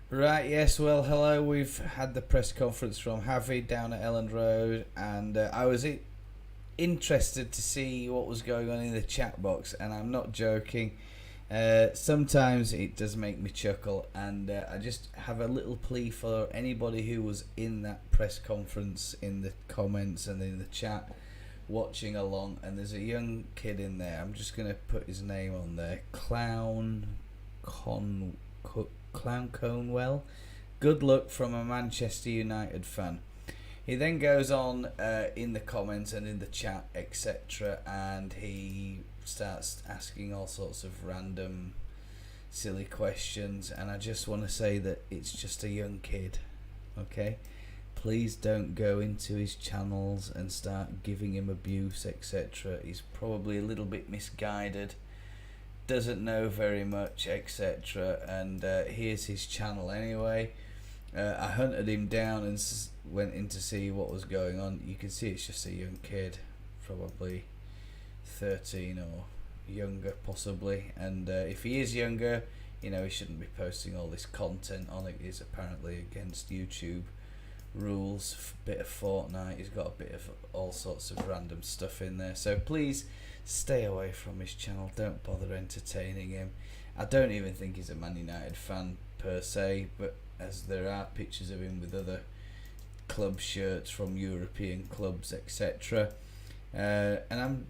Right, yes, well, hello. We've had the press conference from Javi down at Elland Road, and I was interested to see what was going on in the chat box, and I'm not joking. Sometimes it does make me chuckle, and I just have a little plea for anybody who was in that press conference, in the comments and in the chat, watching along. And there's a young kid in there. I'm just going to put his name on there. Clown Conewell. Good luck from a Manchester United fan. He then goes on in the comments and in the chat, etc., and he starts asking all sorts of random, silly questions. And I just want to say that it's just a young kid, okay? Please don't go into his channels and start giving him abuse, etc. He's probably a little bit misguided, doesn't know very much, etc. And here's his channel anyway. I hunted him down and went in to see what was going on. You can see it's just a young kid, probably 13 or younger possibly. And if he is younger, he shouldn't be posting all this content on it. He's apparently against YouTube rules, bit of Fortnite. He's got a bit of all sorts of random stuff in there. So please stay away from his channel. Don't bother entertaining him. I don't even think he's a Man United fan per se, but as there are pictures of him with other club shirts from European clubs, etc. And I'm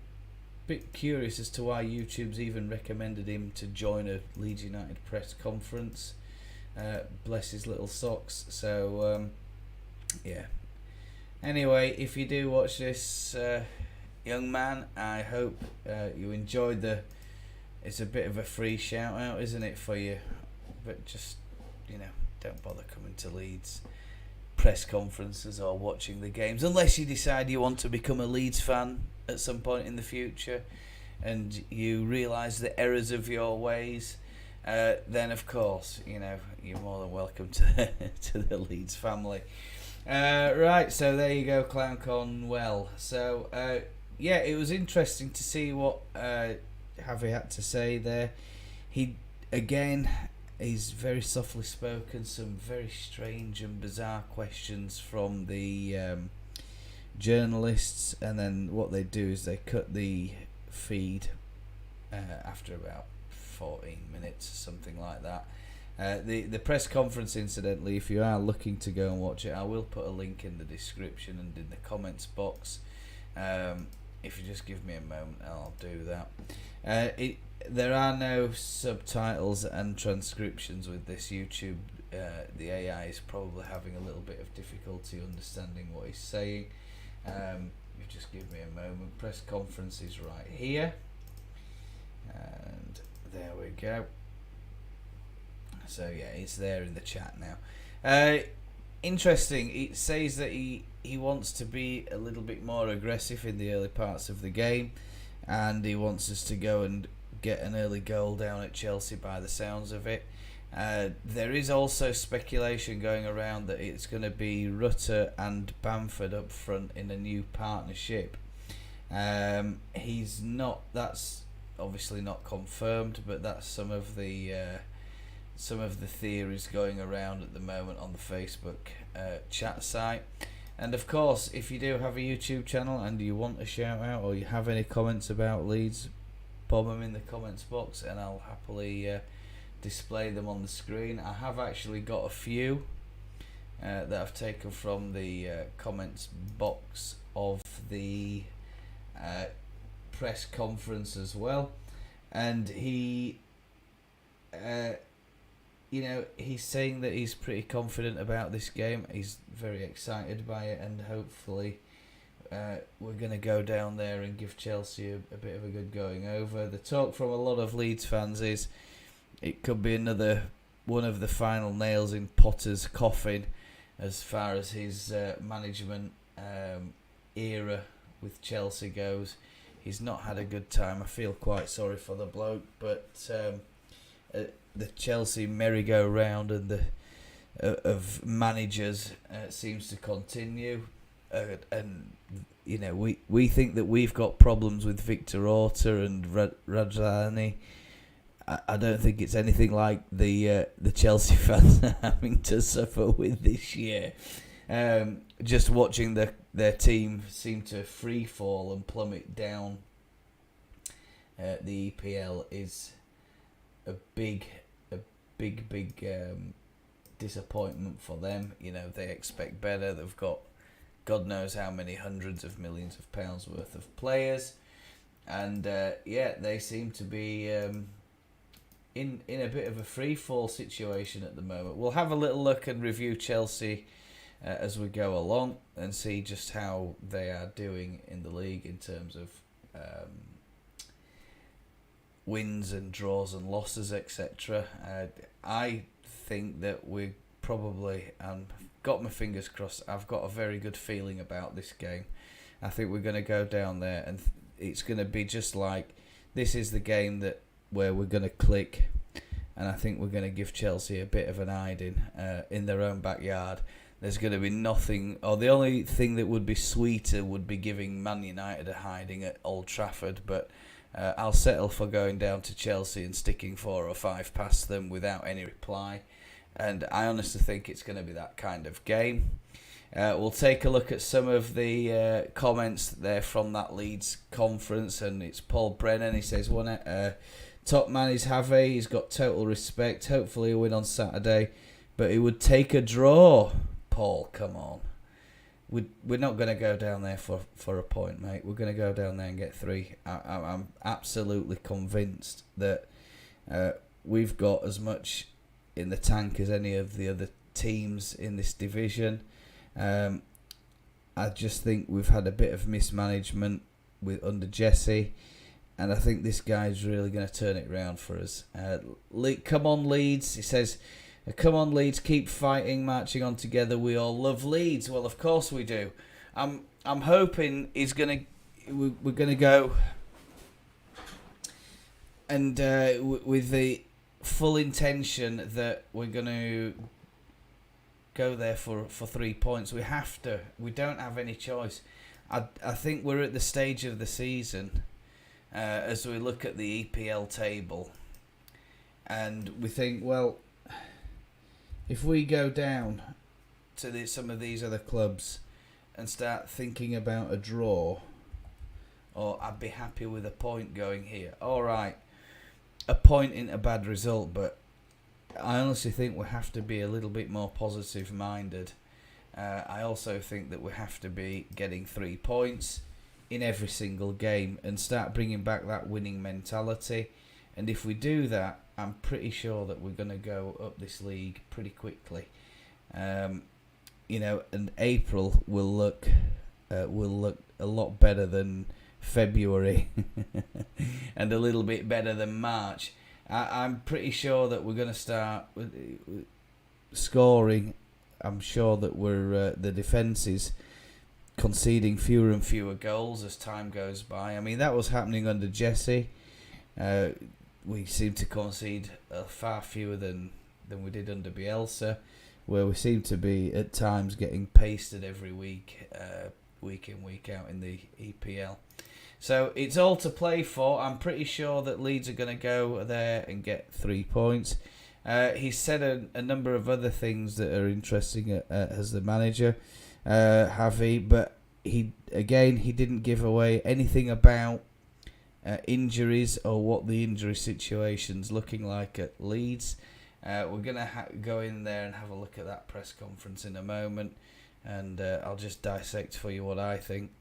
a bit curious as to why YouTube's even recommended him to join a Leeds United press conference. Bless his little socks. So yeah. Anyway, if you do watch this, young man, I hope you enjoyed it's a bit of a free shout out, isn't it, for you? But just, don't bother coming to Leeds press conferences or watching the games unless you decide you want to become a Leeds fan at some point in the future and you realise the errors of your ways. Then of course, you're more than welcome to to the Leeds family. Right, so there you go, Clown Conwell. So yeah, it was interesting to see what Javi had to say there. He's very softly spoken, some very strange and bizarre questions from the journalists, and then what they do is they cut the feed after about 14 minutes, something like that. The press conference, incidentally, if you are looking to go and watch it, I will put a link in the description and in the comments box. If you just give me a moment, I'll do that. There are no subtitles and transcriptions with this YouTube. The AI is probably having a little bit of difficulty understanding what he's saying. You just give me a moment. Press conference is right here. And there we go. So yeah, it's there in the chat now. Interesting. It says that he wants to be a little bit more aggressive in the early parts of the game, and he wants us to go and get an early goal down at Chelsea by the sounds of it. There is also speculation going around that it's going to be Rutter and Bamford up front in a new partnership. That's obviously not confirmed, but that's some of the theories going around at the moment on the Facebook chat site. And of course, if you do have a YouTube channel and you want a shout out or you have any comments about Leeds, bob them in the comments box and I'll happily display them on the screen. I have actually got a few that I've taken from the comments box of the press conference as well. And he's saying that he's pretty confident about this game. He's very excited by it, and hopefully we're going to go down there and give Chelsea a bit of a good going over. The talk from a lot of Leeds fans is it could be another one of the final nails in Potter's coffin as far as his management era with Chelsea goes. He's not had a good time. I feel quite sorry for the bloke, but the Chelsea merry-go-round and of managers seems to continue, and we think that we've got problems with Victor Orta and Rajani. I don't think it's anything like the Chelsea fans are having to suffer with this year. Just watching their team seem to free fall and plummet down the EPL is a big disappointment for them. You know, they expect better. They've got God knows how many hundreds of millions of pounds worth of players, and they seem to be in a bit of a free fall situation at the moment. We'll have a little look and review Chelsea as we go along and see just how they are doing in the league in terms of wins and draws and losses, etc. I think that we probably, got my fingers crossed, I've got a very good feeling about this game. I think we're going to go down there and it's going to be just like, this is the game where we're going to click, and I think we're going to give Chelsea a bit of an hiding in their own backyard. There's going to be nothing, or the only thing that would be sweeter would be giving Man United a hiding at Old Trafford, but I'll settle for going down to Chelsea and sticking 4 or 5 past them without any reply. And I honestly think it's going to be that kind of game. We'll take a look at some of the comments there from that Leeds conference, and it's Paul Brennan. He says, top man is Javi. He's got total respect. Hopefully he'll win on Saturday, but he would take a draw. Paul, come on. We're not going to go down there for a point, mate. We're going to go down there and get 3. I'm absolutely convinced that we've got as much in the tank as any of the other teams in this division. I just think we've had a bit of mismanagement under Jesse, and I think this guy's really going to turn it round for us. Come on, Leeds. He says, come on, Leeds, keep fighting, marching on together. We all love Leeds. Well, of course we do. I'm hoping we're going to go and with the full intention that we're going to go there for 3 points. We have to. We don't have any choice. I think we're at the stage of the season as we look at the EPL table, and we think, well, if we go down to some of these other clubs and start thinking about a draw, or I'd be happy with a point going here. All right, a point isn't a bad result, but I honestly think we have to be a little bit more positive-minded. I also think that we have to be getting 3 points in every single game and start bringing back that winning mentality. And if we do that, I'm pretty sure that we're going to go up this league pretty quickly. And April will look a lot better than February and a little bit better than March. I'm pretty sure that we're going to start scoring. I'm sure that we're the defence is conceding fewer and fewer goals as time goes by. I mean, that was happening under Jesse. We seem to concede far fewer than we did under Bielsa, where we seem to be at times getting pasted every week, week in, week out in the EPL. So it's all to play for. I'm pretty sure that Leeds are going to go there and get 3 points. He said a number of other things that are interesting as the manager, Javi, but he didn't give away anything about injuries or what the injury situation's looking like at Leeds. We're going to go in there and have a look at that press conference in a moment, and I'll just dissect for you what I think.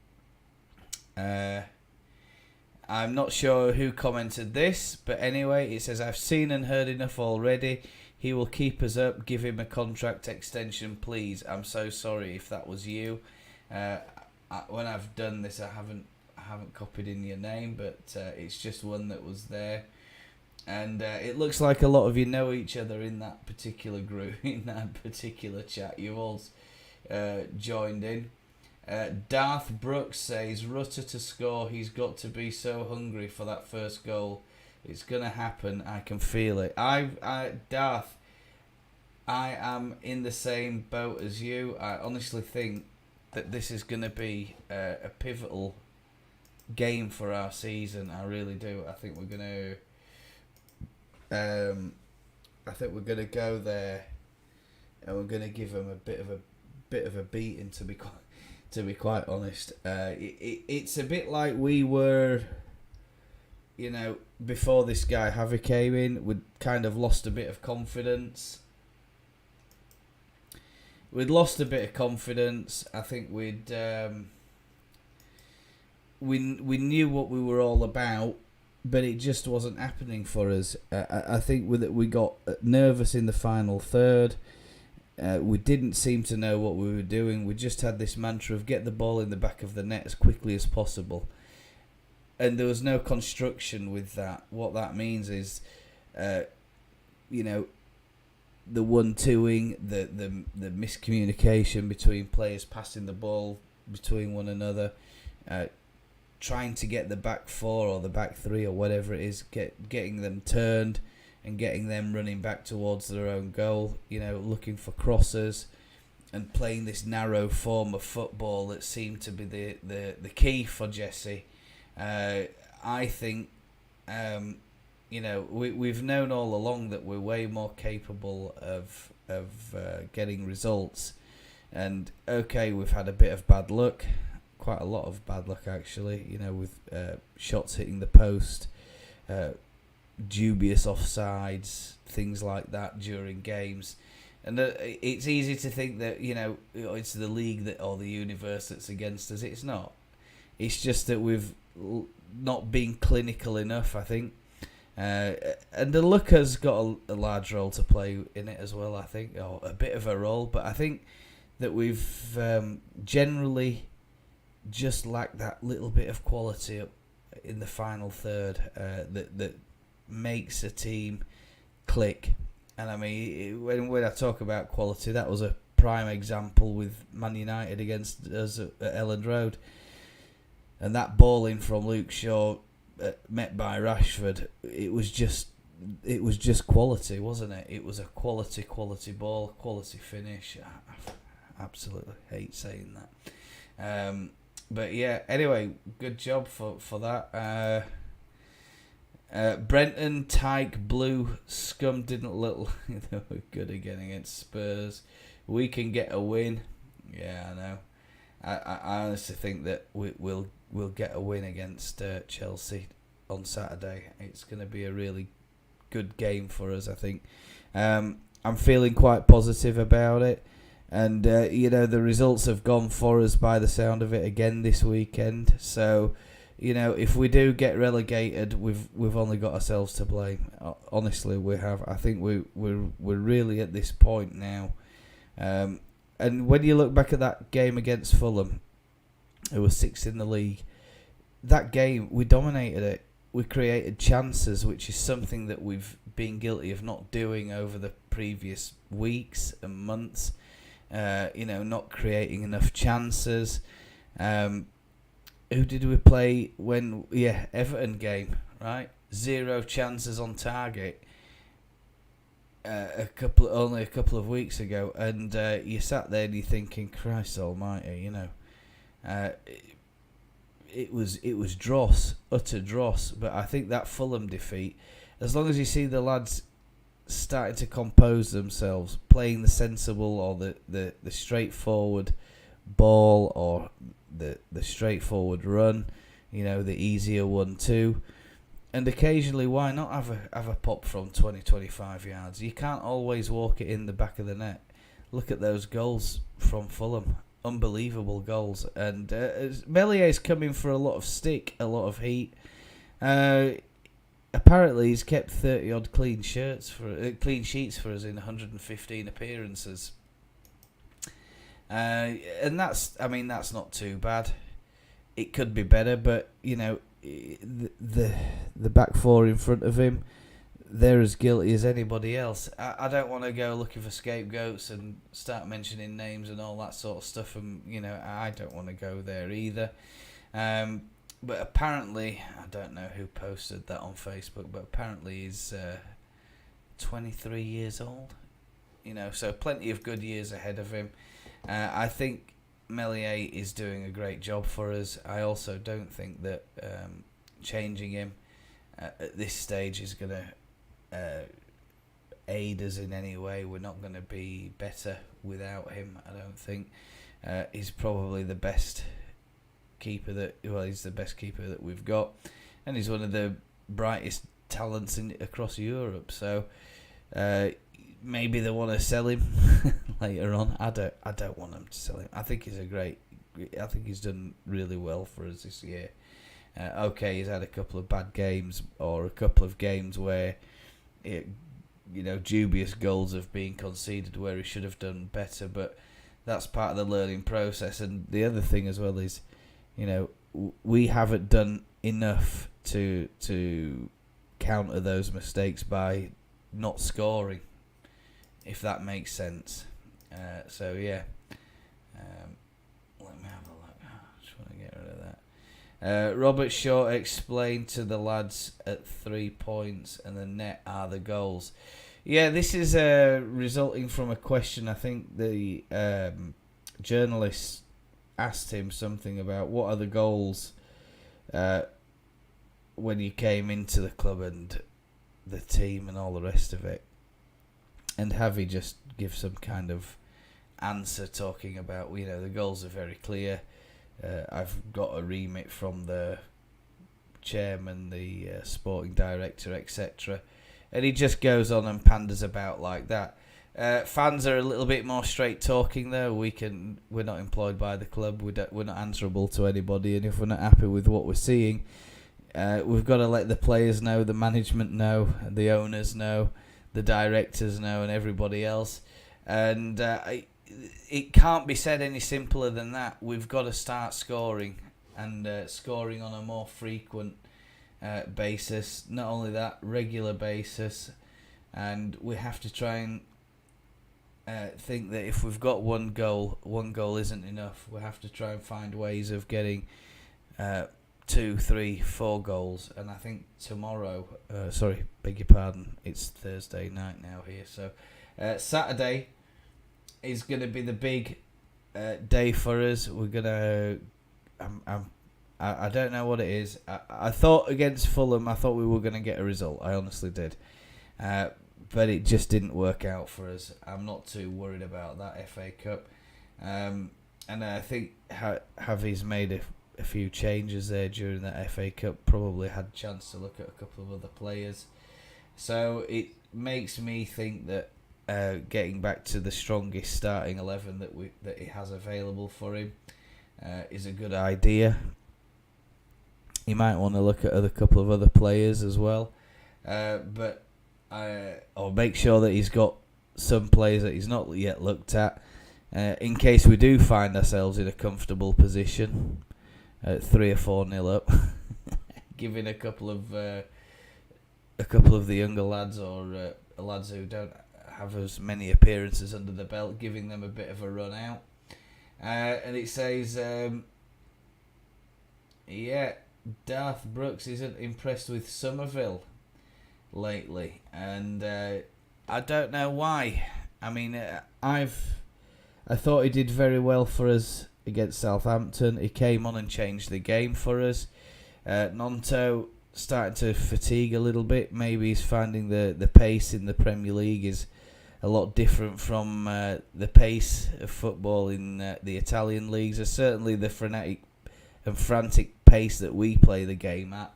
I'm not sure who commented this, but anyway, it says, I've seen and heard enough already. He will keep us up. Give him a contract extension, please. I'm so sorry if that was you. When I've done this, I haven't copied in your name, but it's just one that was there. And it looks like a lot of you know each other in that particular group, in that particular chat. You all joined in. Darth Brooks says, Rutter to score. He's got to be so hungry for that first goal. It's going to happen. I can feel it. Darth, I am in the same boat as you. I honestly think that this is going to be a pivotal game for our season. I really do. I think we're going to I think we're going to go there, and we're going to give them a bit of a beating. To be quite honest, it's a bit like we were. Before this guy Javi came in, we'd kind of lost a bit of confidence. I think we knew what we were all about, but it just wasn't happening for us. I think we got nervous in the final third. We didn't seem to know what we were doing. We just had this mantra of get the ball in the back of the net as quickly as possible. And there was no construction with that. What that means is, the 1-2ing, the miscommunication between players passing the ball between one another, trying to get the back four or the back three or whatever it is, getting them turned and getting them running back towards their own goal, looking for crosses and playing this narrow form of football that seemed to be the key for Jesse. I think, we've known all along that we're way more capable of getting results. And, okay, we've had a bit of bad luck, quite a lot of bad luck actually, with shots hitting the post, dubious offsides, things like that during games. And it's easy to think that, it's the league or the universe that's against us. It's not. It's just that we've not been clinical enough, I think. And the luck has got a large role to play in it as well, I think, or a bit of a role. But I think that we've generally just lacked that little bit of quality up in the final third that makes a team click. And I mean, when I talk about quality, that was a prime example with Man United against us at Elland Road. And that ball in from Luke Shaw, met by Rashford, it was just quality, wasn't it? It was a quality ball, quality finish. I absolutely hate saying that. But yeah, anyway, good job for that. Brenton, Tyke, Blue, Scum didn't look like they were good again against Spurs. We can get a win. Yeah, I know. I honestly think that we'll get a win against Chelsea on Saturday. It's going to be a really good game for us, I think. I'm feeling quite positive about it. And, the results have gone for us by the sound of it again this weekend. So, if we do get relegated, we've only got ourselves to blame. Honestly, we have. I think we're really at this point now. And when you look back at that game against Fulham, who was sixth in the league, that game, we dominated it. We created chances, which is something that we've been guilty of not doing over the previous weeks and months. Not creating enough chances. Who did we play when? Yeah, Everton game, right? 0 chances on target. Only a couple of weeks ago, and you sat there and you're thinking, Christ Almighty, it was dross, utter dross. But I think that Fulham defeat, as long as you see the lads starting to compose themselves, playing the sensible or the straightforward ball or the straightforward run, the easier 1-2. And occasionally, why not have a pop from 20-25 yards? You can't always walk it in the back of the net. Look at those goals from Fulham. Unbelievable goals. And Mellier's coming for a lot of stick, a lot of heat. Apparently, he's kept 30-odd clean sheets for us in 115 appearances. And that's not too bad. It could be better, but, the back four in front of him, they're as guilty as anybody else. I don't want to go looking for scapegoats and start mentioning names and all that sort of stuff, and I don't want to go there either. But apparently, I don't know who posted that on Facebook, but apparently he's 23 years old. So plenty of good years ahead of him. I think Meslier is doing a great job for us. I also don't think that changing him at this stage is going to aid us in any way. We're not going to be better without him, I don't think. He's probably the best keeper he's the best keeper that we've got, and he's one of the brightest talents across Europe. So maybe they want to sell him later on. I don't want them to sell him. I think he's done really well for us this year. Okay, he's had a couple of bad games, or a couple of games where dubious goals have been conceded where he should have done better, but that's part of the learning process. And the other thing as well is, we haven't done enough to counter those mistakes by not scoring, if that makes sense. So yeah, let me have a look. I just want to get rid of that. Robert Shaw explained to the lads at 3 points and the net are the goals. Yeah, this is resulting from a question. I think the journalist asked him something about what are the goals when you came into the club and the team and all the rest of it. And Javi just gives some kind of answer talking about, the goals are very clear. I've got a remit from the chairman, the sporting director, etc. And he just goes on and panders about like that. Fans are a little bit more straight talking though. We're not employed by the club. We're not answerable to anybody. And if we're not happy with what we're seeing, we've got to let the players know, the management know, the owners know, the directors know, and everybody else. And it can't be said any simpler than that. We've got to start scoring, and scoring on a more frequent basis. Not only that, regular basis. And we have to try and think that if we've got one goal isn't enough. We have to try and find ways of getting 2, 3, 4 goals. And I think tomorrow, beg your pardon, it's Thursday night now here. So Saturday is going to be the big day for us. We're going to... I don't know what it is. I thought against Fulham, I thought we were going to get a result. I honestly did. But it just didn't work out for us. I'm not too worried about that FA Cup. And I think Javi's made a few changes there during that FA Cup. Probably had a chance to look at a couple of other players. So it makes me think that getting back to the strongest starting 11 that he has available for him is a good idea. You might want to look at a couple of other players as well. But I'll make sure that he's got some players that he's not yet looked at, in case we do find ourselves in a comfortable position at 3 or 4-0 up, giving a couple of the younger lads or lads who don't have as many appearances under the belt, giving them a bit of a run out. And it says, Darth Brooks isn't impressed with Somerville lately, and I don't know why. I mean, I thought he did very well for us against Southampton. He came on and changed the game for us. Nonto started to fatigue a little bit. Maybe he's finding the pace in the Premier League is a lot different from the pace of football in the Italian leagues, or certainly the frenetic and frantic pace that we play the game at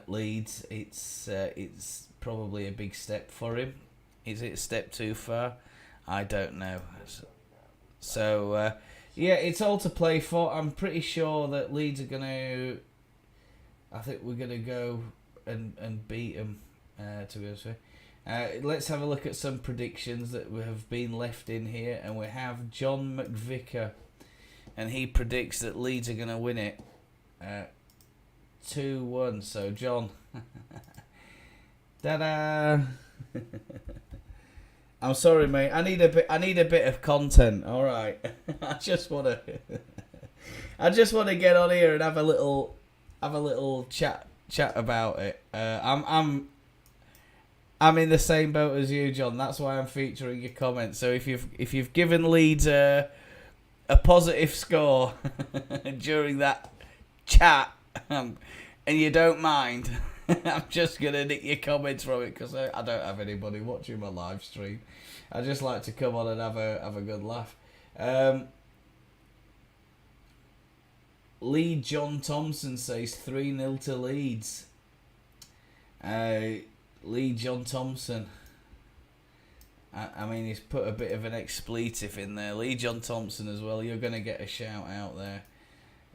Leeds. It's probably a big step for him. Is it a step too far? I don't know. So it's all to play for. I'm pretty sure that Leeds are going to... I think we're going to go and beat them, to be honest with you. Let's have a look at some predictions that have been left in here. And we have John McVicker, and he predicts that Leeds are going to win it 2-1. So, John... Ta-da! I'm sorry, mate. I need a bit of content. All right. I just want to get on here and have a little chat about it. I'm in the same boat as you, John. That's why I'm featuring your comments. So if you've given Leeds a positive score during that chat, and you don't mind, I'm just going to nick your comments from it because I don't have anybody watching my live stream. I just like to come on and have a good laugh. Lee John Thompson says 3-0 to Leeds. Lee John Thompson. I mean, he's put a bit of an expletive in there. Lee John Thompson as well. You're going to get a shout out there.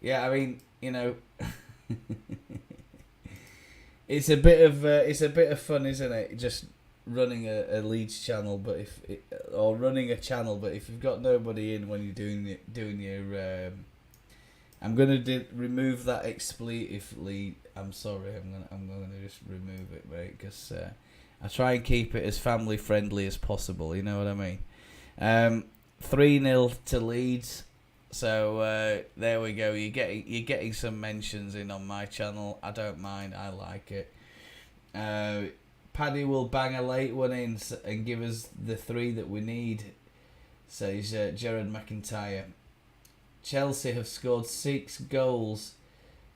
Yeah, I mean, you know, it's a bit of fun, isn't it? Just running a Leeds channel, or running a channel, but if you've got nobody in when you're doing your, I'm gonna remove that expletive, Lee. I'm sorry, I'm gonna just remove it, mate, because I try and keep it as family friendly as possible. You know what I mean? 3-0 to Leeds. So there we go. You're getting some mentions in on my channel. I don't mind. I like it. Paddy will bang a late one in and give us the 3 that we need, says Jared McIntyre. Chelsea have scored 6 goals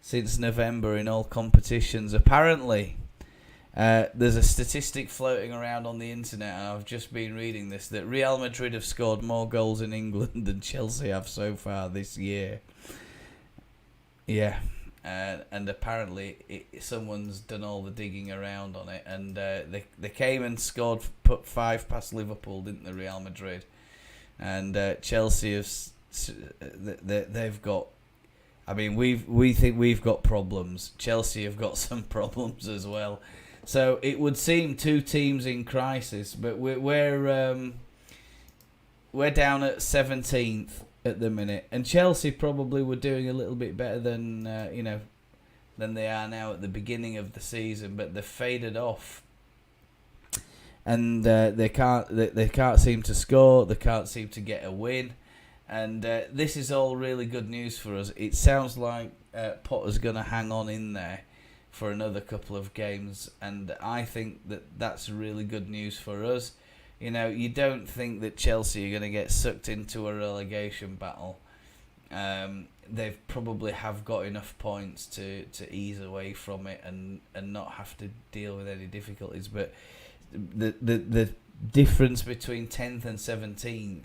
since November in all competitions. Apparently, there's a statistic floating around on the internet, and I've just been reading this, that Real Madrid have scored more goals in England than Chelsea have so far this year. Yeah, and apparently someone's done all the digging around on it, and they came and scored, put 5 past Liverpool, didn't they, Real Madrid? And Chelsea have, they've got, I mean, we think we've got problems. Chelsea have got some problems as well. So it would seem 2 teams in crisis, but we're down at 17th at the minute, and Chelsea probably were doing a little bit better than than they are now at the beginning of the season, but they've faded off, and they can't seem to score, they can't seem to get a win, and this is all really good news for us. It sounds like Potter's going to hang on in there for another couple of games, and I think that's really good news for us. You know, you don't think that Chelsea are going to get sucked into a relegation battle. They probably have got enough points to ease away from it and not have to deal with any difficulties. But the difference between 10th and 17th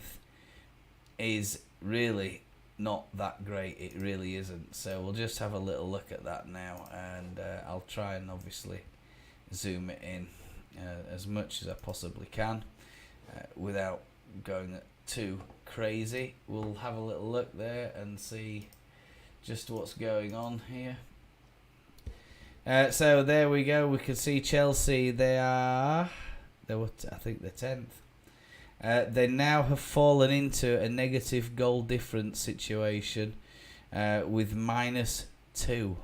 is really not that great. It really isn't. So we'll just have a little look at that now, and I'll try and obviously zoom it in as much as I possibly can without going too crazy. We'll have a little look there and see just what's going on here. So there we go. We can see Chelsea. I think they're 10th. They now have fallen into a negative goal difference situation with -2.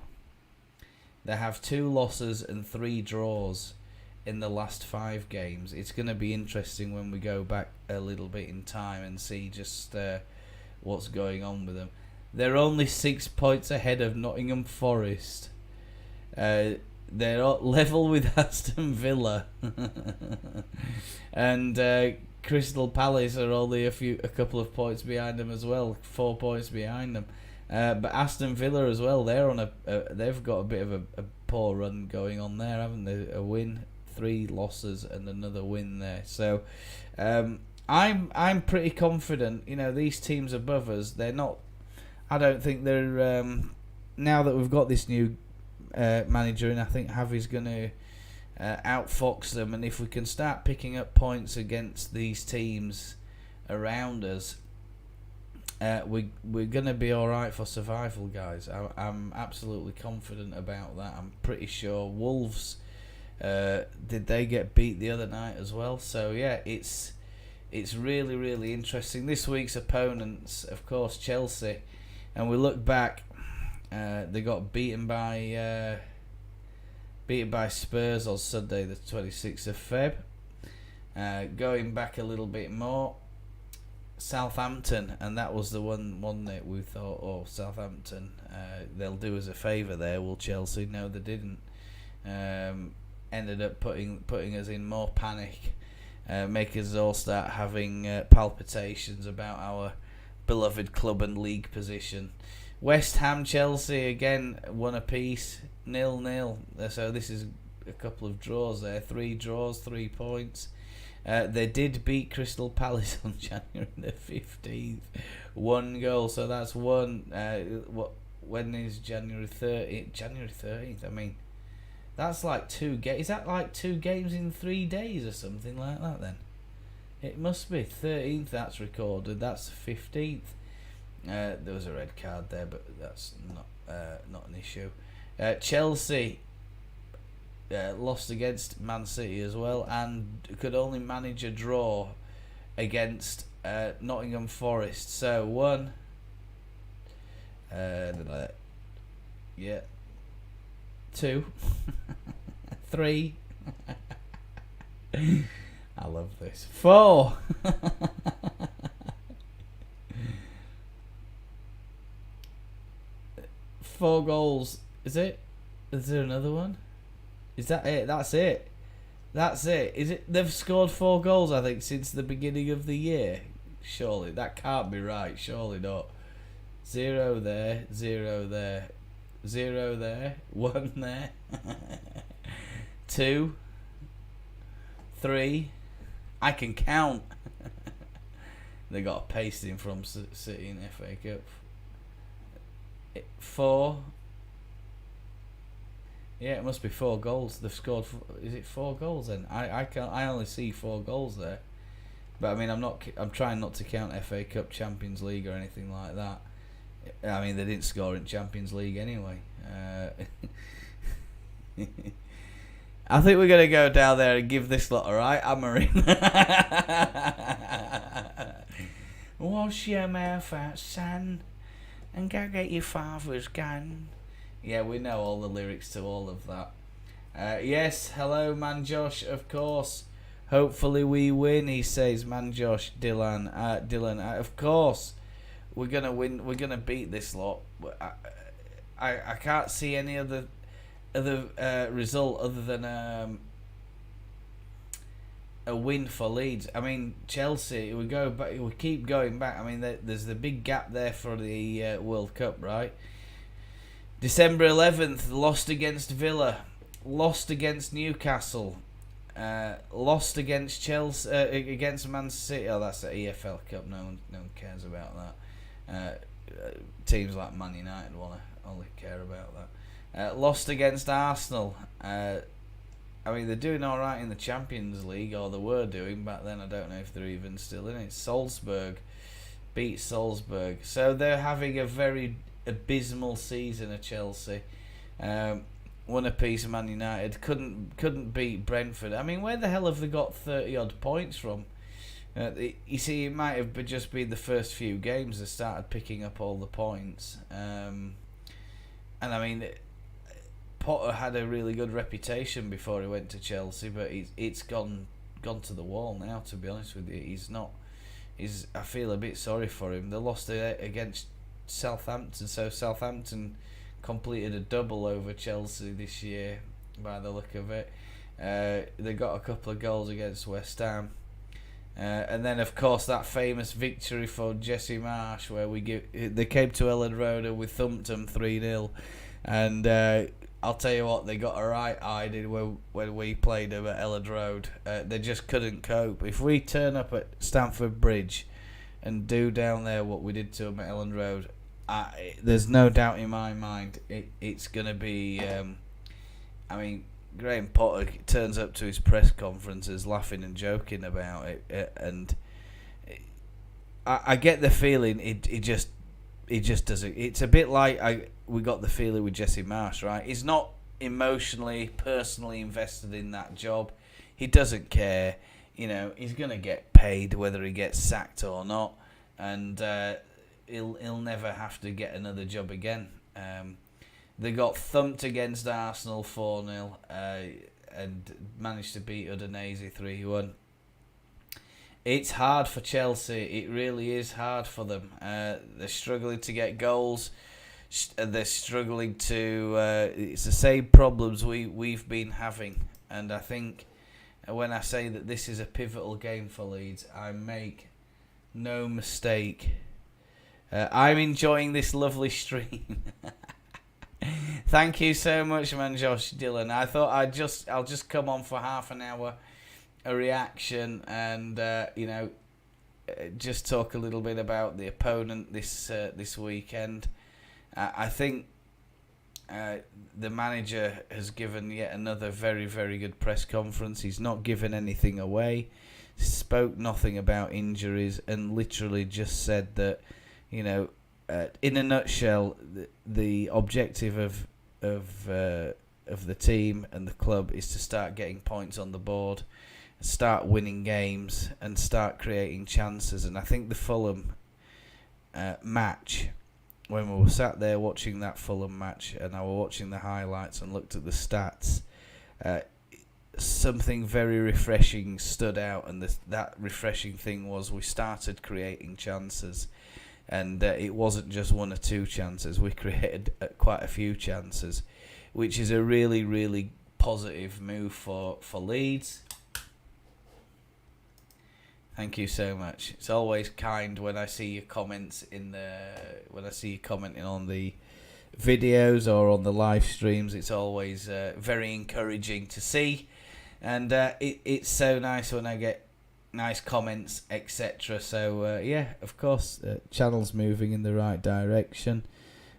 They have 2 losses and 3 draws in the last 5 games. It's going to be interesting when we go back a little bit in time and see just what's going on with them. They're only 6 points ahead of Nottingham Forest. They're level with Aston Villa. And Crystal Palace are only a couple of points behind them as well, 4 points behind them. But Aston Villa as well, they're on they've got a bit of a poor run going on there, haven't they? A win, 3 losses, and another win there. So I'm pretty confident. You know, these teams above us, they're not. I don't think they're now that we've got this new manager, and I think Javi's going to outfox them, and if we can start picking up points against these teams around us, we're going to be alright for survival, guys. I'm absolutely confident about that. I'm pretty sure Wolves, did they get beat the other night as well? So yeah, it's really, really interesting. This week's opponents, of course, Chelsea, and we look back, they got beaten by Spurs on Sunday the 26th of Feb. Going back a little bit more, Southampton, and that was the one that we thought, oh, Southampton, they'll do us a favour there, will Chelsea? No, they didn't. Ended up putting us in more panic, make us all start having palpitations about our beloved club and league position. West Ham Chelsea again, 1 apiece, 0-0. So this is a couple of draws there. 3 draws, 3 points. They did beat Crystal Palace on January the 15th. 1 goal, so that's one. When is January 30th? January 13th, I mean, that's like 2 games. Is that like 2 games in 3 days or something like that then? It must be. 13th, that's recorded. That's the 15th. There was a red card there, but that's not an issue. Chelsea lost against Man City as well, and could only manage a draw against Nottingham Forest. So 1, 2, 3. I love this. 4. 4 goals. Is it? Is there another one? Is that it? That's it. That's it. Is it? They've scored 4 goals, I think, since the beginning of the year. Surely that can't be right. Surely not. 0 there. 0 there. 0 there. 1 there. 2. 3. I can count. They got a pasting from City in FA Cup. 4. Yeah, it must be 4 goals. They've scored. Is it 4 goals then? I only see 4 goals there. But I mean, I'm trying not to count FA Cup, Champions League, or anything like that. I mean, they didn't score in Champions League anyway. I think we're gonna go down there and give this lot a right hammering. Wash your mouth out, son, and go get your father's gun. Yeah, we know all the lyrics to all of that. Yes, hello, Man Josh, of course. Hopefully we win, he says, Man Josh, Dylan. Of course, we're going to win. We're going to beat this lot. I can't see any other result other than a win for Leeds. I mean, Chelsea, we keep going back. I mean, there's the big gap there for the World Cup, right? December 11th, lost against Villa, lost against Newcastle, lost against Chelsea, against Man City. Oh, that's the EFL Cup. No one cares about that. Teams like Man United only care about that. Lost against Arsenal. I mean, they're doing all right in the Champions League, or they were doing back then. I don't know if they're even still in it. Salzburg beat Salzburg, so they're having a very abysmal season of Chelsea. 1 apiece. Man United couldn't beat Brentford. I mean, where the hell have they got 30 odd points from? You see, it might have just been the first few games they started picking up all the points. And I mean, Potter had a really good reputation before he went to Chelsea, but it's gone to the wall now. To be honest with you, I feel a bit sorry for him. They lost against Southampton, so Southampton completed a double over Chelsea this year by the look of it. They got a couple of goals against West Ham, and then of course that famous victory for Jesse Marsh where they came to Elland Road and we thumped them 3-0, and I'll tell you what, they got a right hiding when we played them at Elland Road. They just couldn't cope. If we turn up at Stanford Bridge and do down there what we did to them at Elland Road, there's no doubt in my mind it's going to be... I mean, Graham Potter turns up to his press conferences laughing and joking about it, and I get the feeling it just doesn't... It's a bit like we got the feeling with Jesse Marsh, right? He's not emotionally, personally invested in that job. He doesn't care. You know, he's going to get paid whether he gets sacked or not, and he'll never have to get another job again. They got thumped against Arsenal 4-0 and managed to beat Udinese 3-1. It's hard for Chelsea. It really is hard for them. They're struggling to get goals. They're struggling to... it's the same problems we've been having, and I think... When I say that this is a pivotal game for Leeds, I make no mistake I'm enjoying this lovely stream. Thank you so much, man, Josh Dillon. I thought I'll just come on for half an hour, a reaction, and just talk a little bit about the opponent this weekend. I think the manager has given yet another very, very good press conference. He's not given anything away, spoke nothing about injuries, and literally just said that, in a nutshell, the objective of the team and the club is to start getting points on the board, start winning games, and start creating chances. And I think the Fulham match, when we were sat there watching that Fulham match, and I were watching the highlights and looked at the stats, something very refreshing stood out, and that refreshing thing was we started creating chances. And it wasn't just one or two chances. We created quite a few chances, which is a really, really positive move for Leeds. Thank you so much. It's always kind when I see your comments when I see you commenting on the videos or on the live streams. It's always very encouraging to see, and it's so nice when I get nice comments, etc. So of course, channel's moving in the right direction,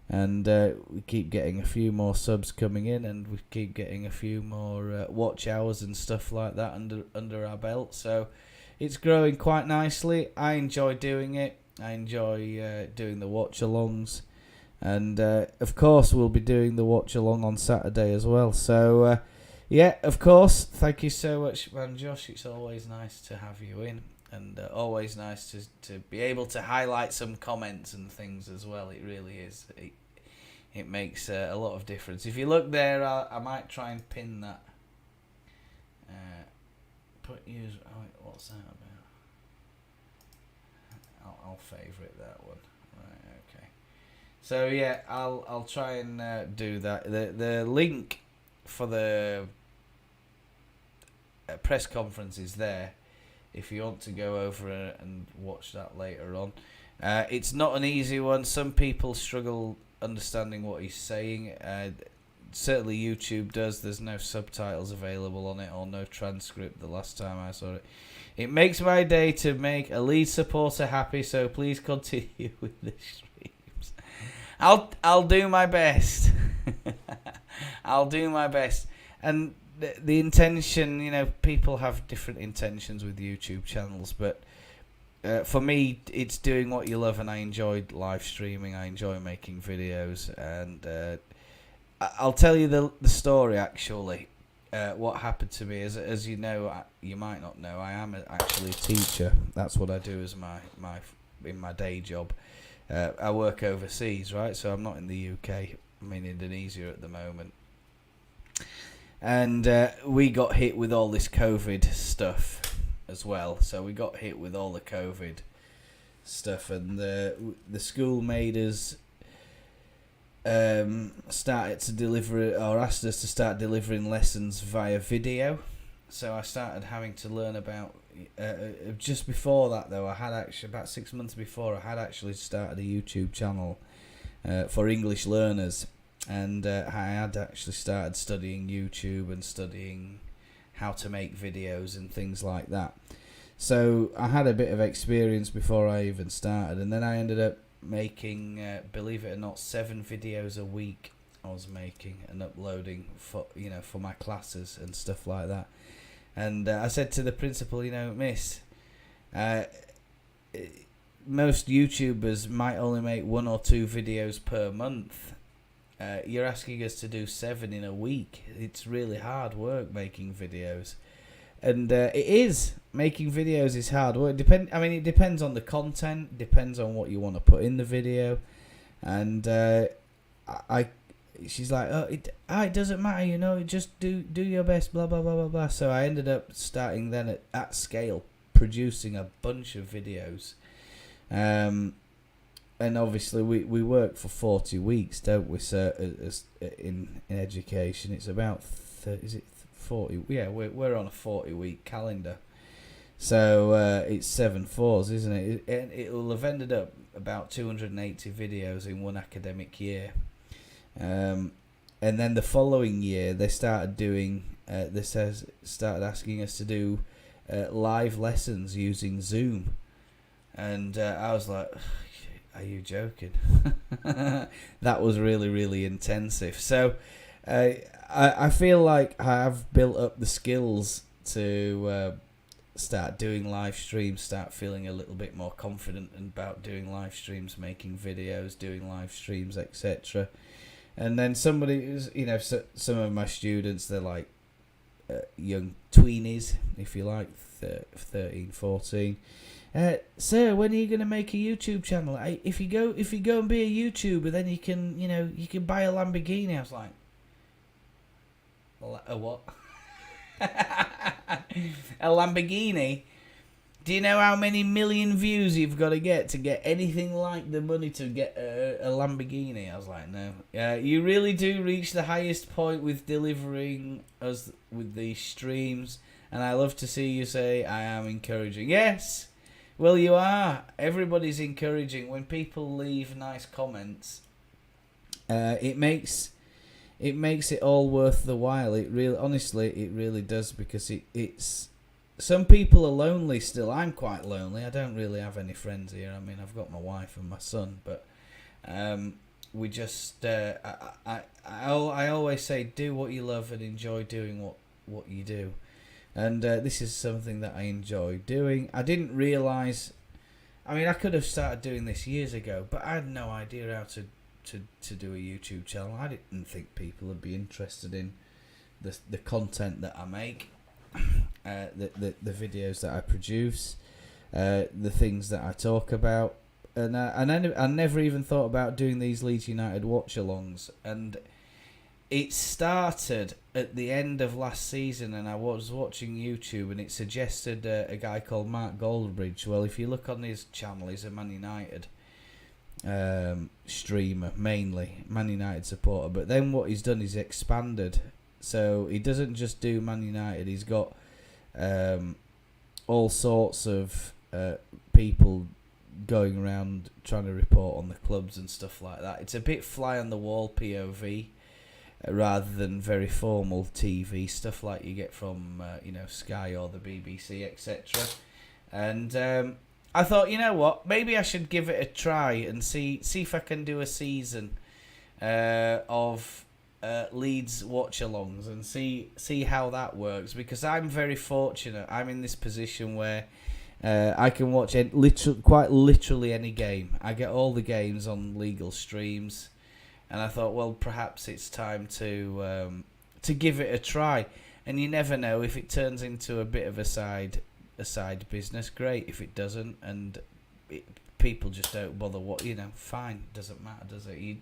and we keep getting a few more subs coming in, and we keep getting a few more watch hours and stuff like that under our belt. So it's growing quite nicely. I enjoy doing it. I enjoy doing the watch alongs, and of course we'll be doing the watch along on Saturday as well. So of course, thank you so much, man, Josh. It's always nice to have you in, and always nice to be able to highlight some comments and things as well. It really is. It makes a lot of difference. If you look there, I might try and pin that. What's that about? I'll favourite that one. Right, okay. So yeah, I'll try and do that. The link for the press conference is there if you want to go over and watch that later on. It's not an easy one. Some people struggle understanding what he's saying. Certainly YouTube does. There's no subtitles available on it or no transcript the last time I saw it. It makes my day to make a Leeds supporter happy, so please continue with the streams. I'll do my best. I'll do my best. And the intention, people have different intentions with YouTube channels, but for me, it's doing what you love, and I enjoy live streaming. I enjoy making videos, and I'll tell you the story, actually. What happened to me is, as you know, you might not know, I am actually a teacher. That's what I do as my day job. I work overseas, right? So I'm not in the UK. I'm in Indonesia at the moment. And we got hit with all this COVID stuff as well. So we got hit with all the COVID stuff, and the school made us started to deliver, or asked us to start delivering lessons via video. So I started having to learn about just before that, though. I had actually, about 6 months before, I had actually started a YouTube channel for English learners, and I had actually started studying YouTube and studying how to make videos and things like that. So I had a bit of experience before I even started, and then I ended up making, believe it or not, 7 videos a week I was making and uploading for my classes and stuff like that. And I said to the principal, miss, most YouTubers might only make 1 or 2 videos per month. You're asking us to do 7 in a week. It's really hard work making videos. And it is. Making videos is hard work. It depends on the content, depends on what you want to put in the video. And she's like, it doesn't matter, just do your best, blah, blah, blah, blah, blah. So I ended up starting then at scale, producing a bunch of videos. And obviously we work for 40 weeks, don't we? So in education, it's about 40. Yeah, we're on a 40-week calendar. So it's 7 4s, isn't it? It will have ended up about 280 videos in one academic year. And then the following year, they started doing. Started asking us to do live lessons using Zoom, and I was like, "Are you joking?" That was really, really intensive. So I feel like I have built up the skills to start doing live streams, start feeling a little bit more confident about doing live streams, making videos, doing live streams, etc. And then somebody, some of my students, they're like young tweenies, if you like, 13, 14. Sir, when are you going to make a YouTube channel? If you go and be a YouTuber, then you can buy a Lamborghini. I was like, a what? A Lamborghini? Do you know how many million views you've got to get anything like the money to get a Lamborghini? I was like, no. You really do reach the highest point with delivering us with these streams, and I love to see you say, I am encouraging. Yes, well, you are. Everybody's encouraging. When people leave nice comments, it makes it all worth the while. It really does, because it's some people are lonely still. I'm quite lonely. I don't really have any friends here. I mean, I've got my wife and my son, but we just I always say, do what you love and enjoy doing what you do, and this is something that I enjoy doing. I didn't realise. I mean, I could have started doing this years ago, but I had no idea how to do a YouTube channel. I didn't think people would be interested in the content that I make, the videos that I produce, the things that I talk about, and I never even thought about doing these Leeds United watch-alongs. And it started at the end of last season, and I was watching YouTube, and it suggested a guy called Mark Goldbridge. Well, if you look on his channel, he's a Man United streamer, mainly Man United supporter, but then what he's done is expanded, so he doesn't just do Man United. He's got all sorts of people going around trying to report on the clubs and stuff like that. It's a bit fly on the wall POV rather than very formal TV stuff like you get from Sky or the BBC, etc. And I thought, you know what, maybe I should give it a try and see if I can do a season of Leeds watch-alongs and see how that works, because I'm very fortunate. I'm in this position where I can watch quite literally any game. I get all the games on legal streams, and I thought, well, perhaps it's time to give it a try. And you never know, if it turns into a bit of a side business, great. If it doesn't, and people just don't bother, fine, doesn't matter, does it?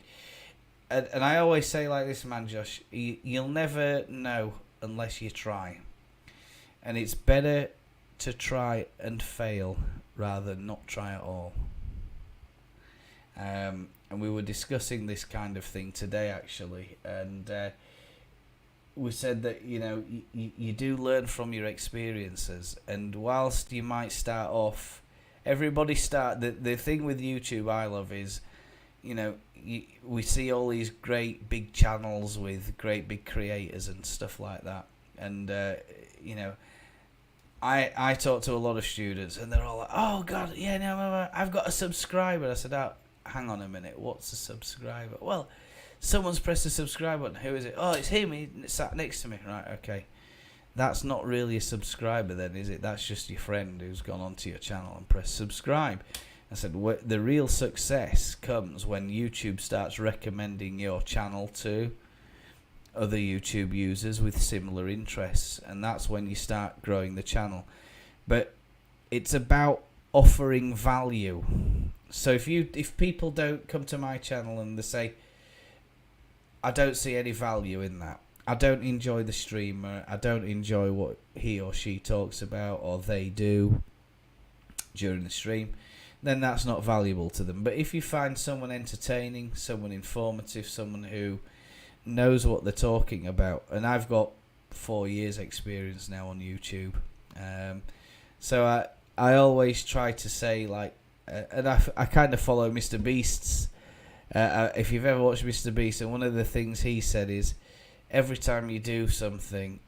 And I always say like this, man, Josh, you'll never know unless you try, and it's better to try and fail rather than not try at all. And we were discussing this kind of thing today, actually, and we said that you do learn from your experiences, and whilst you might start off, the thing with YouTube I love is, we see all these great big channels with great big creators and stuff like that, and I talk to a lot of students, and they're all like, oh god, yeah, no, I've got a subscriber. I said, oh, hang on a minute, what's a subscriber? Well, someone's pressed the subscribe button. Who is it? Oh, it's him. He sat next to me. Right, okay. That's not really a subscriber then, is it? That's just your friend who's gone onto your channel and pressed subscribe. I said, the real success comes when YouTube starts recommending your channel to other YouTube users with similar interests, and that's when you start growing the channel. But it's about offering value. So if people don't come to my channel and they say, I don't see any value in that, I don't enjoy the streamer, I don't enjoy what he or she talks about or they do during the stream, then that's not valuable to them. But if you find someone entertaining, someone informative, someone who knows what they're talking about, and I've got 4 years experience now on YouTube, so I always try to say, like, and I kind of follow Mr. Beast's. If you've ever watched Mr. Beast, and one of the things he said is, every time you do something,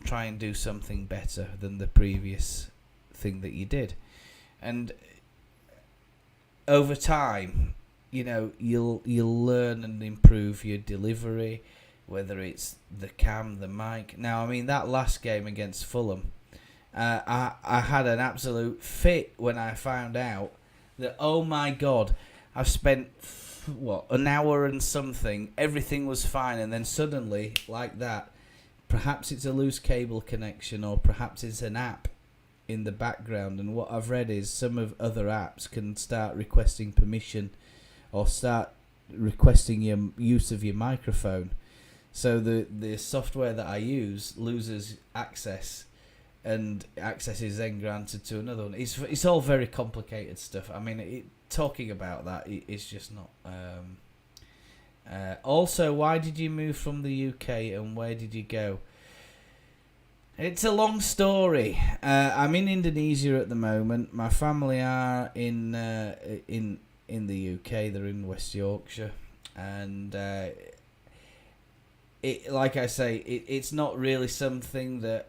try and do something better than the previous thing that you did. And over time, you'll learn and improve your delivery, whether it's the cam, the mic. Now, I mean, that last game against Fulham, I had an absolute fit when I found out that, oh my God, I've spent, an hour and something, everything was fine, and then suddenly, like that, perhaps it's a loose cable connection, or perhaps it's an app in the background, and what I've read is some of other apps can start requesting permission or start requesting your use of your microphone. So the software that I use loses access, and access is then granted to another one. It's all very complicated stuff. I mean, talking about that, it's just not. Also, why did you move from the UK, and where did you go? It's a long story. I'm in Indonesia at the moment. My family are in the UK. They're in West Yorkshire, and like I say, it's not really something that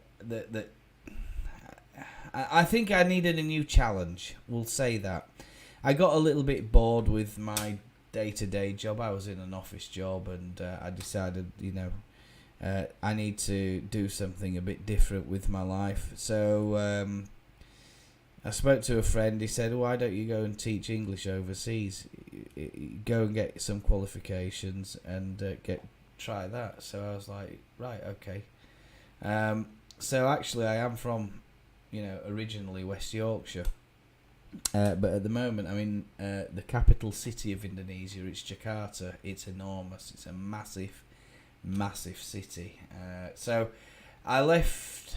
I think I needed a new challenge. We'll say that. I got a little bit bored with my day-to-day job. I was in an office job, and I decided, I need to do something a bit different with my life. So I spoke to a friend. He said, why don't you go and teach English overseas? Go and get some qualifications and try that. So I was like, right, okay. So actually I am from, originally West Yorkshire. But at the moment I'm in the capital city of Indonesia. It's Jakarta. It's enormous. It's a massive city. So I left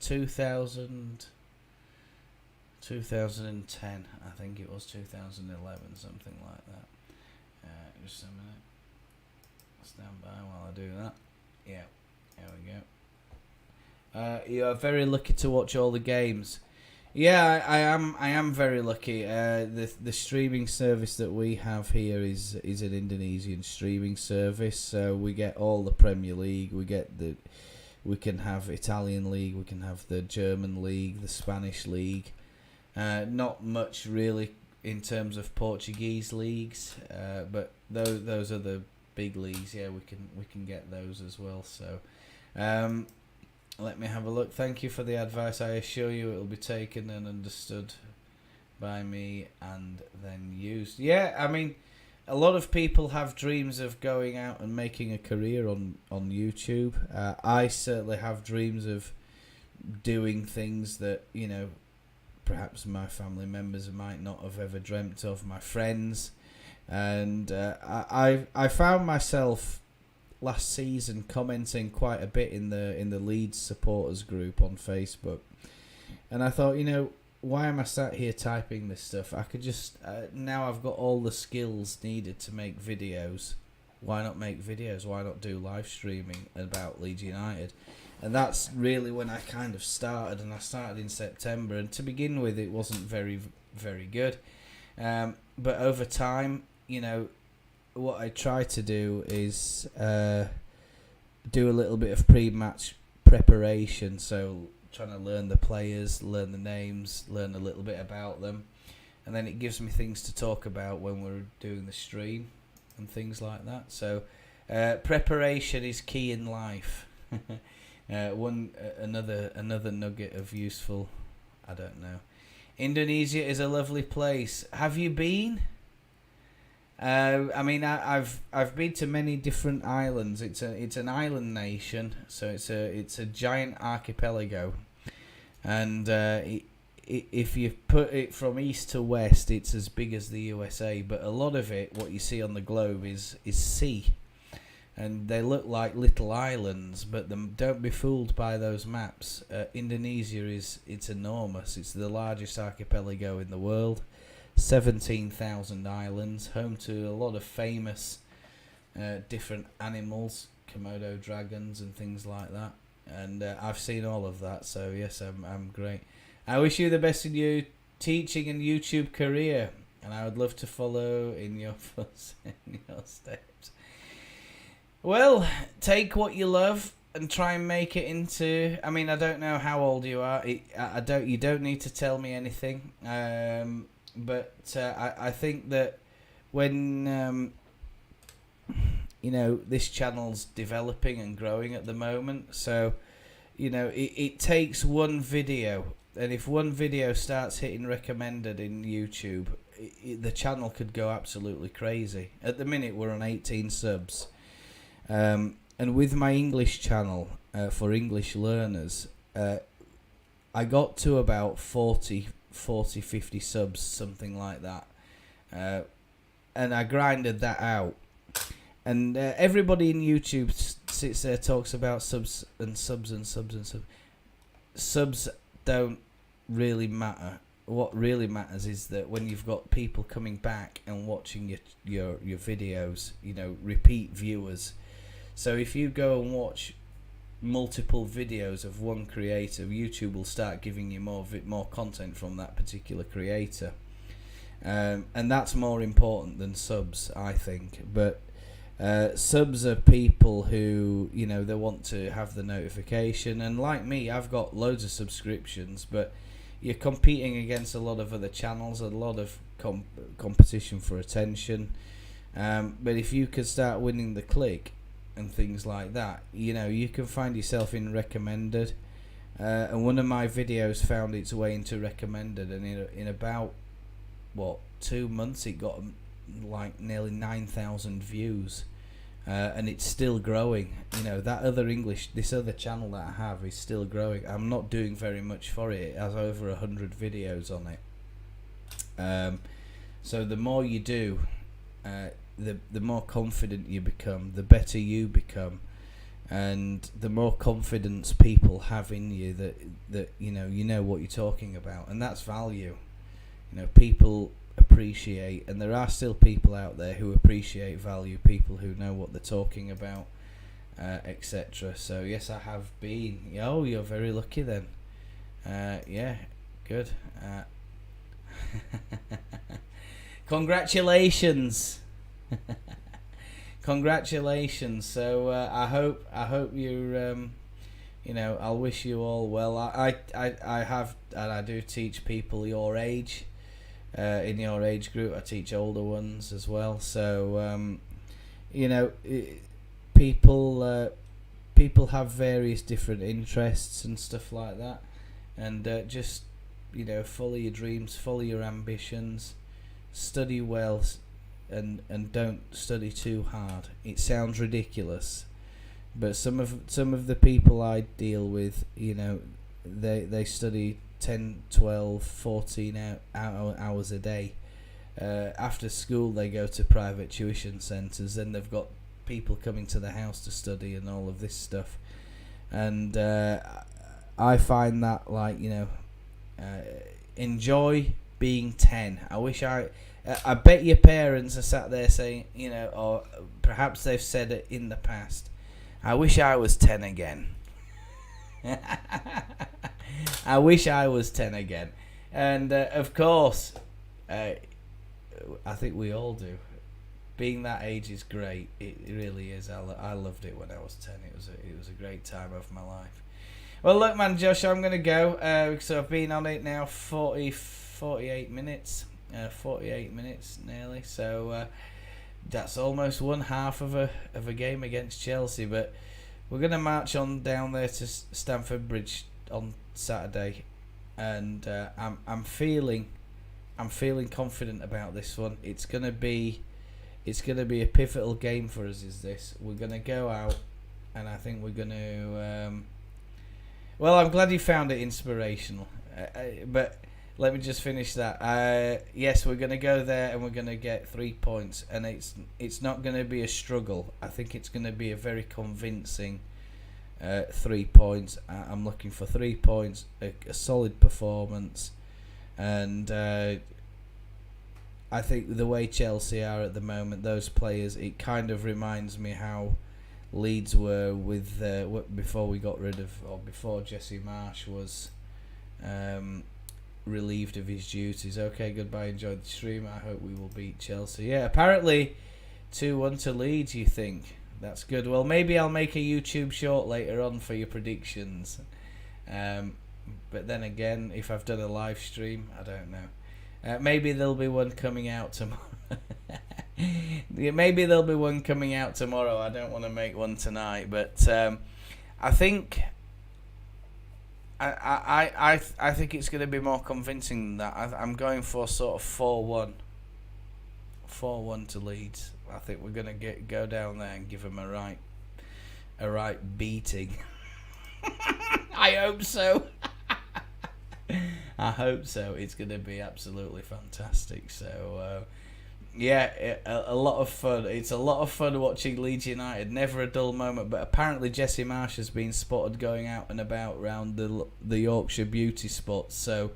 2010, I think it was 2011, something like that. Just a minute. Stand by while I do that. Yeah, there we go. You are very lucky to watch all the games. Yeah, I am very lucky. The streaming service that we have here is an Indonesian streaming service, so we get all the Premier League. We can have Italian league, we can have the German league, the Spanish league. Not much really in terms of Portuguese leagues, but those are the big leagues. Yeah, we can get those as well. So. Let me have a look. Thank you for the advice. I assure you it will be taken and understood by me and then used. Yeah, I mean, a lot of people have dreams of going out and making a career on YouTube. I certainly have dreams of doing things that, perhaps my family members might not have ever dreamt of, my friends. And I found myself last season commenting quite a bit in the Leeds supporters group on Facebook, and I thought, why am I sat here typing this stuff? I could just now I've got all the skills needed to make videos. Why not make videos? Why not do live streaming about Leeds United? And that's really when I kind of started, and I started in September, and to begin with it wasn't very, very good, but over time, what I try to do is do a little bit of pre-match preparation, so trying to learn the players, learn the names, learn a little bit about them, and then it gives me things to talk about when we're doing the stream and things like that. So preparation is key in life. Another nugget of useful, I don't know. Indonesia is a lovely place. Have you been? I mean, I've been to many different islands. It's an island nation, so it's a giant archipelago, and if you put it from east to west, it's as big as the USA. But a lot of it, what you see on the globe, is sea, and they look like little islands. But don't be fooled by those maps. Indonesia it's enormous. It's the largest archipelago in the world. 17,000 islands, home to a lot of famous different animals, Komodo dragons and things like that. And I've seen all of that, so yes, I'm great. I wish you the best in your teaching and YouTube career, and I would love to follow in your steps. Well, take what you love and try and make it into. I mean, I don't know how old you are. You don't need to tell me anything. But I think that when this channel's developing and growing at the moment, so it takes one video, and if one video starts hitting recommended in YouTube, the channel could go absolutely crazy. At the minute, we're on 18 subs. And with my English channel for English learners, I got to about 40, 50 subs, something like that. And I grinded that out. And everybody in YouTube sits there, talks about subs and subs and subs and subs. Subs don't really matter. What really matters is that when you've got people coming back and watching your videos, repeat viewers. So if you go and watch multiple videos of one creator, YouTube will start giving you more content from that particular creator, and that's more important than subs, I think. But subs are people who they want to have the notification, and like me, I've got loads of subscriptions, but you're competing against a lot of other channels, a lot of competition for attention. But if you could start winning the click and things like that, you can find yourself in recommended. And one of my videos found its way into recommended, and in about 2 months it got like nearly 9,000 views. And it's still growing. This other channel that I have is still growing. I'm not doing very much for it. It has over 100 videos on it. So the more you do, the more confident you become, the better you become, and the more confidence people have in you that you know what you're talking about, and that's value. People appreciate, and there are still people out there who appreciate value, people who know what they're talking about, etc. So yes, I have been. Oh, you're very lucky then. Yeah, good. Congratulations. Congratulations. So I hope you're I'll wish you all well. I have, and I do teach people your age, in your age group. I teach older ones as well. So people have various different interests and stuff like that, and just follow your dreams, follow your ambitions, study well, and don't study too hard. It sounds ridiculous, but some of the people I deal with, they study 10, 12, 14 hours a day. After school they go to private tuition centres, and they've got people coming to the house to study and all of this stuff. And I find that, enjoy being 10. I bet your parents are sat there saying, or perhaps they've said it in the past, I wish I was 10 again. I wish I was 10 again. And of course, I think we all do. Being that age is great. It really is. I loved it when I was 10. It was a great time of my life. Well, look, man, Josh, I'm going to go. So I've been on it now 48 minutes. 48 minutes nearly. So that's almost one half of a game against Chelsea. But we're going to march on down there to Stanford Bridge on Saturday, and I'm feeling confident about this one. It's gonna be a pivotal game for us. We're gonna go out, and I think we're gonna. Well, I'm glad you found it inspirational, but let me just finish that. Yes, we're gonna go there and we're gonna get 3 points, and it's not gonna be a struggle. I think it's gonna be a very convincing 3 points. I'm looking for 3 points, a solid performance, and I think the way Chelsea are at the moment, those players, it kind of reminds me how Leeds were with before we got rid of, or before Jesse Marsh was relieved of his duties. Okay, goodbye. Enjoyed the stream. I hope we will beat Chelsea. Yeah, apparently 2-1 to Leeds, you think? That's good. Well, maybe I'll make a YouTube short later on for your predictions. But then again, if I've done a live stream, I don't know. Maybe there'll be one coming out tomorrow. Maybe there'll be one coming out tomorrow. I don't want to make one tonight, but I think I think it's going to be more convincing than that. I'm going for sort of 4-1 to Leeds. I think we're going to go down there and give them a right beating. I hope so. I hope so. It's going to be absolutely fantastic. So, yeah, a lot of fun. It's a lot of fun watching Leeds United. Never a dull moment. But apparently Jesse Marsh has been spotted going out and about around the Yorkshire beauty spots. So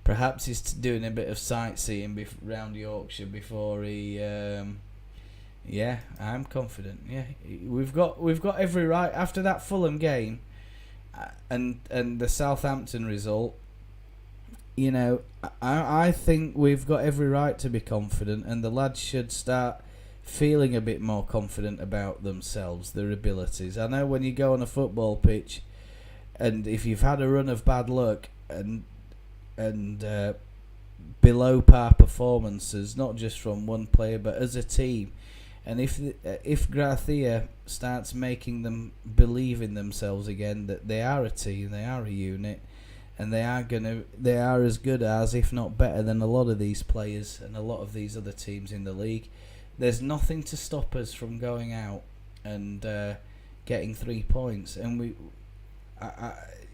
perhaps he's doing a bit of sightseeing around Yorkshire before he... yeah, I'm confident. Yeah, we've got every right after that Fulham game, and the Southampton result. You know, I think we've got every right to be confident, and the lads should start feeling a bit more confident about themselves, their abilities. I know when you go on a football pitch, and if you've had a run of bad luck and below par performances, not just from one player but as a team. And if Gracia starts making them believe in themselves again, that they are a team, they are a unit, and they are as good as, if not better than, a lot of these players and a lot of these other teams in the league, there's nothing to stop us from going out and getting 3 points. And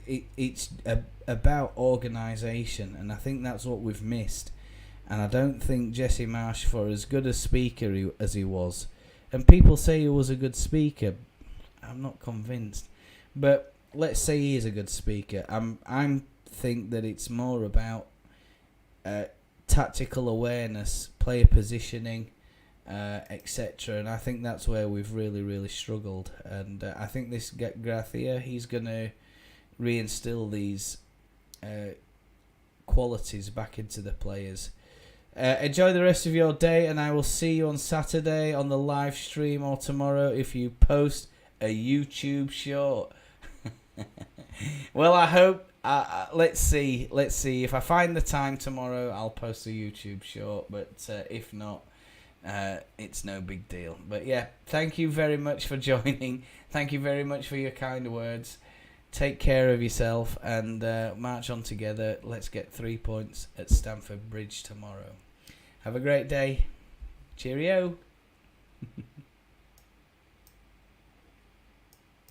it's about organisation, and I think that's what we've missed. And I don't think Jesse Marsh, for as good a speaker as he was, and people say he was a good speaker, I'm not convinced. But let's say he is a good speaker. I'm think that it's more about tactical awareness, player positioning, etc. And I think that's where we've really struggled. And I think this Gracia, he's going to reinstill these qualities back into the players. Enjoy the rest of your day, and I will see you on Saturday on the live stream, or tomorrow if you post a YouTube short. Well, I hope. Let's see. If I find the time tomorrow, I'll post a YouTube short. But if not, it's no big deal. But yeah, thank you very much for joining. Thank you very much for your kind words. Take care of yourself and march on together. Let's get 3 points at Stanford Bridge tomorrow. Have a great day. Cheerio.